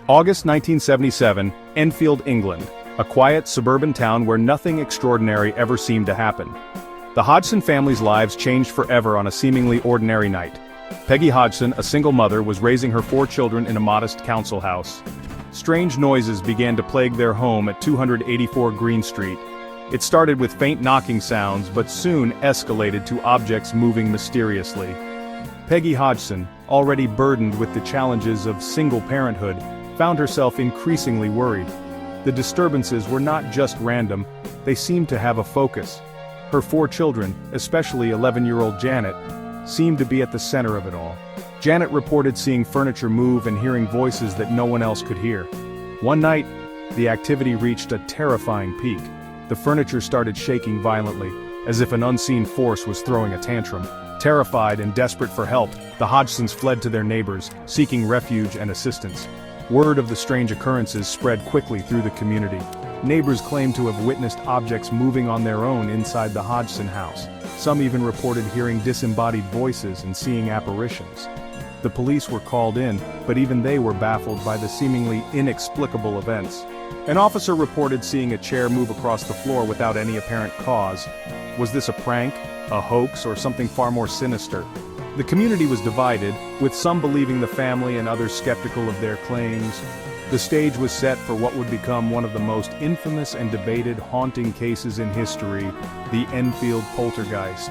August 1977, Enfield, England, a quiet suburban town where nothing extraordinary ever seemed to happen. The Hodgson family's lives changed forever on a seemingly ordinary night. Peggy Hodgson, a single mother, was raising her 4 children in a modest council house. Strange noises began to plague their home at 284 Green Street. It started with faint knocking sounds but soon escalated to objects moving mysteriously. Peggy Hodgson, already burdened with the challenges of single parenthood, found herself increasingly worried. The disturbances were not just random, they seemed to have a focus. Her 4 children, especially 11-year-old Janet, seemed to be at the center of it all. Janet reported seeing furniture move and hearing voices that no one else could hear. One night, the activity reached a terrifying peak. The furniture started shaking violently, as if an unseen force was throwing a tantrum. Terrified and desperate for help, the Hodgsons fled to their neighbors, seeking refuge and assistance. Word of the strange occurrences spread quickly through the community. Neighbors claimed to have witnessed objects moving on their own inside the Hodgson house. Some even reported hearing disembodied voices and seeing apparitions. The police were called in, but even they were baffled by the seemingly inexplicable events. An officer reported seeing a chair move across the floor without any apparent cause. Was this a prank, a hoax, or something far more sinister? The community was divided, with some believing the family and others skeptical of their claims. The stage was set for what would become one of the most infamous and debated haunting cases in history, the Enfield Poltergeist.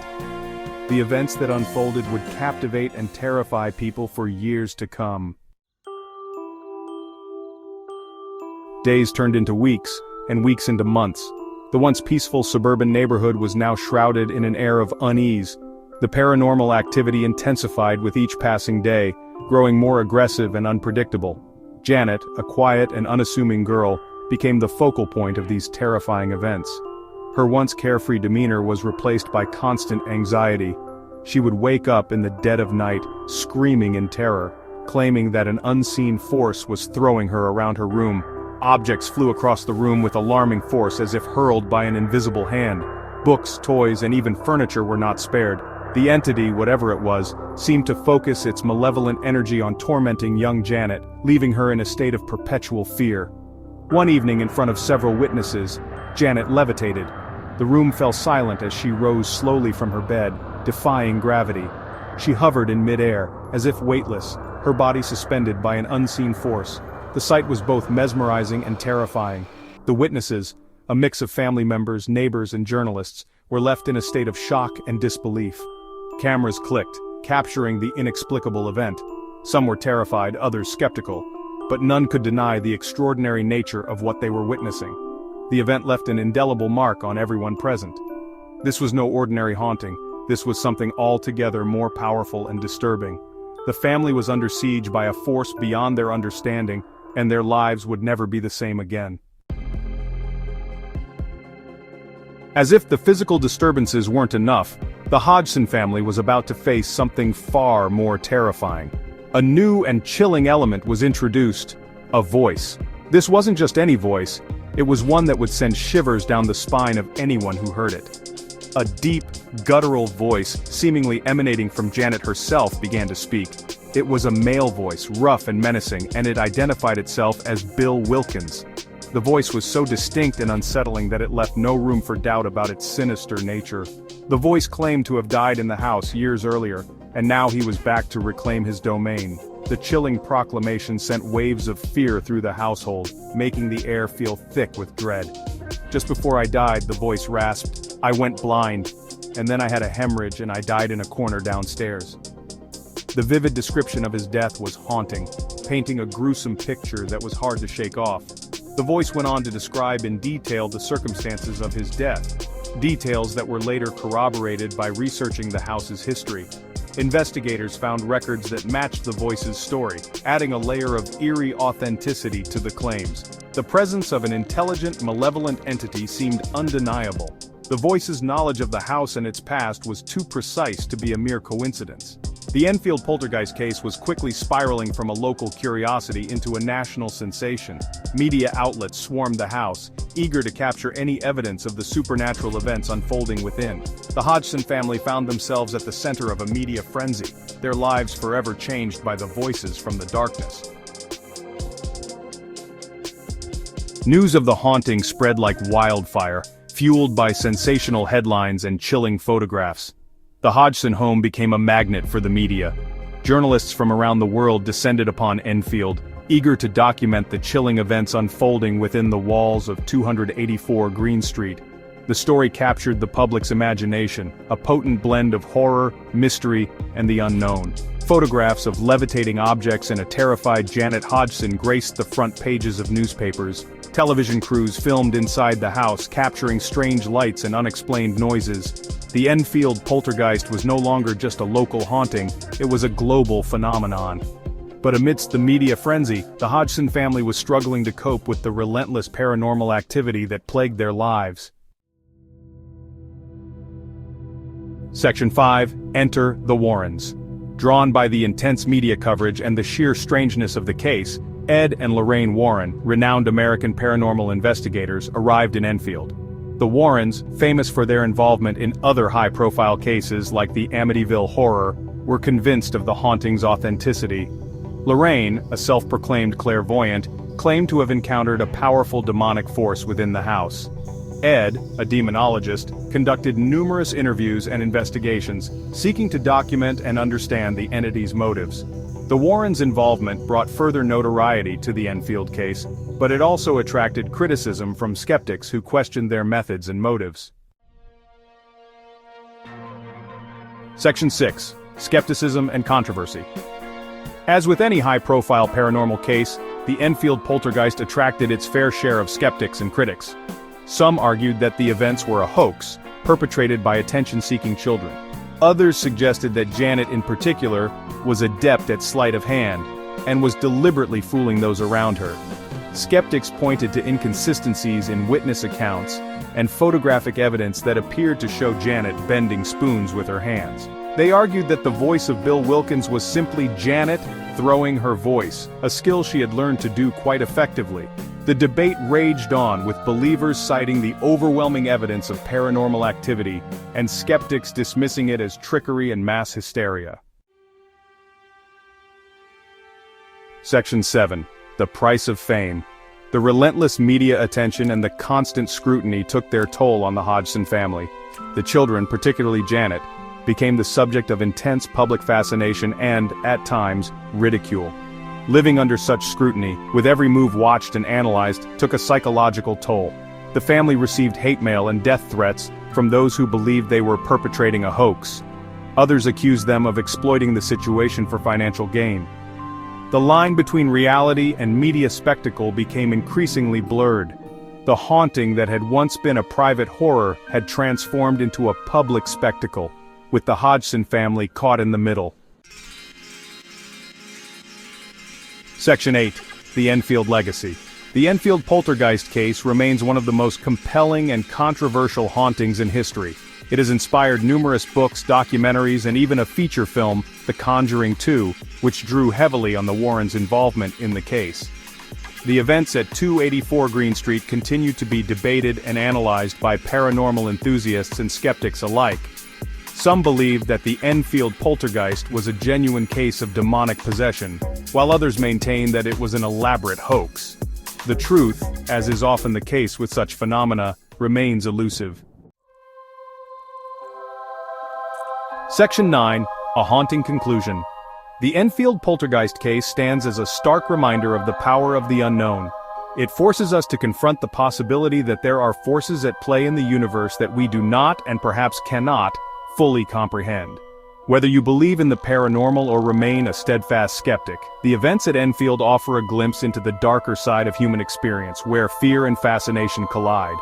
The events that unfolded would captivate and terrify people for years to come. Days turned into weeks, and weeks into months. The once peaceful suburban neighborhood was now shrouded in an air of unease. The paranormal activity intensified with each passing day, growing more aggressive and unpredictable. Janet, a quiet and unassuming girl, became the focal point of these terrifying events. Her once carefree demeanor was replaced by constant anxiety. She would wake up in the dead of night, screaming in terror, claiming that an unseen force was throwing her around her room. Objects flew across the room with alarming force as if hurled by an invisible hand. Books, toys, and even furniture were not spared. The entity, whatever it was, seemed to focus its malevolent energy on tormenting young Janet, leaving her in a state of perpetual fear. One evening in front of several witnesses, Janet levitated. The room fell silent as she rose slowly from her bed, defying gravity. She hovered in midair, as if weightless, her body suspended by an unseen force. The sight was both mesmerizing and terrifying. The witnesses, a mix of family members, neighbors, and journalists, were left in a state of shock and disbelief. Cameras clicked, capturing the inexplicable event. Some were terrified, others skeptical, but none could deny the extraordinary nature of what they were witnessing. The event left an indelible mark on everyone present. This was no ordinary haunting. This was something altogether more powerful and disturbing. The family was under siege by a force beyond their understanding, and their lives would never be the same again. As if the physical disturbances weren't enough, the Hodgson family was about to face something far more terrifying. A new and chilling element was introduced: a voice. This wasn't just any voice, it was one that would send shivers down the spine of anyone who heard it. A deep, guttural voice, seemingly emanating from Janet herself, began to speak. It was a male voice, rough and menacing, and it identified itself as Bill Wilkins. The voice was so distinct and unsettling that it left no room for doubt about its sinister nature. The voice claimed to have died in the house years earlier, and now he was back to reclaim his domain. The chilling proclamation sent waves of fear through the household, making the air feel thick with dread. "Just before I died," the voice rasped, "I went blind, and then I had a hemorrhage and I died in a corner downstairs." The vivid description of his death was haunting, painting a gruesome picture that was hard to shake off. The voice went on to describe in detail the circumstances of his death, details that were later corroborated by researching the house's history. Investigators found records that matched the voice's story, adding a layer of eerie authenticity to the claims. The presence of an intelligent, malevolent entity seemed undeniable. The voice's knowledge of the house and its past was too precise to be a mere coincidence. The Enfield Poltergeist case was quickly spiraling from a local curiosity into a national sensation. Media outlets swarmed the house, eager to capture any evidence of the supernatural events unfolding within. The Hodgson family found themselves at the center of a media frenzy, their lives forever changed by the voices from the darkness. News of the haunting spread like wildfire, fueled by sensational headlines and chilling photographs. The Hodgson home became a magnet for the media. Journalists from around the world descended upon Enfield, eager to document the chilling events unfolding within the walls of 284 Green Street. The story captured the public's imagination, a potent blend of horror, mystery, and the unknown. Photographs of levitating objects and a terrified Janet Hodgson graced the front pages of newspapers. Television crews filmed inside the house, capturing strange lights and unexplained noises. The Enfield Poltergeist was no longer just a local haunting, it was a global phenomenon. But amidst the media frenzy, the Hodgson family was struggling to cope with the relentless paranormal activity that plagued their lives. Section 5. Enter the Warrens. Drawn by the intense media coverage and the sheer strangeness of the case, Ed and Lorraine Warren, renowned American paranormal investigators, arrived in Enfield. The Warrens, famous for their involvement in other high-profile cases like the Amityville Horror, were convinced of the haunting's authenticity. Lorraine, a self-proclaimed clairvoyant, claimed to have encountered a powerful demonic force within the house. Ed, a demonologist, conducted numerous interviews and investigations, seeking to document and understand the entity's motives. The Warrens' involvement brought further notoriety to the Enfield case, but it also attracted criticism from skeptics who questioned their methods and motives. Section 6. Skepticism and Controversy. As with any high-profile paranormal case, the Enfield Poltergeist attracted its fair share of skeptics and critics. Some argued that the events were a hoax, perpetrated by attention-seeking children. Others suggested that Janet in particular was adept at sleight of hand, and was deliberately fooling those around her. Skeptics pointed to inconsistencies in witness accounts, and photographic evidence that appeared to show Janet bending spoons with her hands. They argued that the voice of Bill Wilkins was simply Janet throwing her voice, a skill she had learned to do quite effectively. The debate raged on, with believers citing the overwhelming evidence of paranormal activity, and skeptics dismissing it as trickery and mass hysteria. Section 7. The Price of Fame. The relentless media attention and the constant scrutiny took their toll on the Hodgson family. The children, particularly Janet, became the subject of intense public fascination and, at times, ridicule. Living under such scrutiny, with every move watched and analyzed, took a psychological toll. The family received hate mail and death threats from those who believed they were perpetrating a hoax. Others accused them of exploiting the situation for financial gain. The line between reality and media spectacle became increasingly blurred. The haunting that had once been a private horror had transformed into a public spectacle, with the Hodgson family caught in the middle. Section 8. The Enfield Legacy. The Enfield Poltergeist case remains one of the most compelling and controversial hauntings in history. It has inspired numerous books, documentaries, and even a feature film, The Conjuring 2, which drew heavily on the Warrens' involvement in the case. The events at 284 Green Street continue to be debated and analyzed by paranormal enthusiasts and skeptics alike. Some believe that the Enfield Poltergeist was a genuine case of demonic possession, while others maintain that it was an elaborate hoax. The truth, as is often the case with such phenomena, remains elusive. Section 9. A Haunting Conclusion. The Enfield Poltergeist case stands as a stark reminder of the power of the unknown. It forces us to confront the possibility that there are forces at play in the universe that we do not, and perhaps cannot, fully comprehend. Whether you believe in the paranormal or remain a steadfast skeptic, the events at Enfield offer a glimpse into the darker side of human experience, where fear and fascination collide.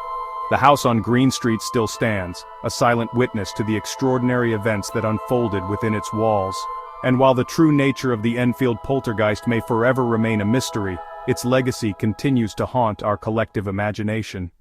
The house on Green Street still stands, a silent witness to the extraordinary events that unfolded within its walls. And while the true nature of the Enfield Poltergeist may forever remain a mystery, its legacy continues to haunt our collective imagination.